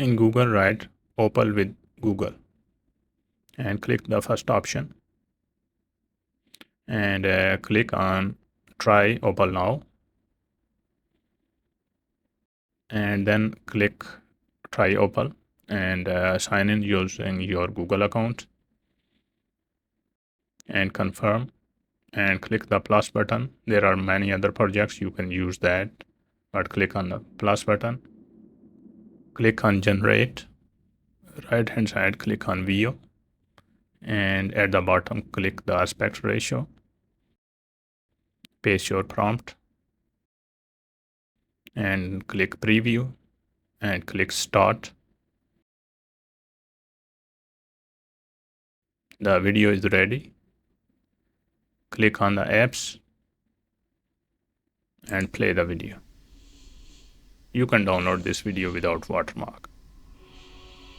In Google, write Opal with Google and click the first option and click on try Opal now, and then click try Opal and sign in using your Google account and confirm, and click the plus button. There are many other projects, you can use that, but click on the plus button. Click on generate. Right hand side, click on VEO, and at the bottom click the aspect ratio. Paste your prompt and click preview and click start. The video is ready. Click on the apps and play the video. You can download this video without watermark.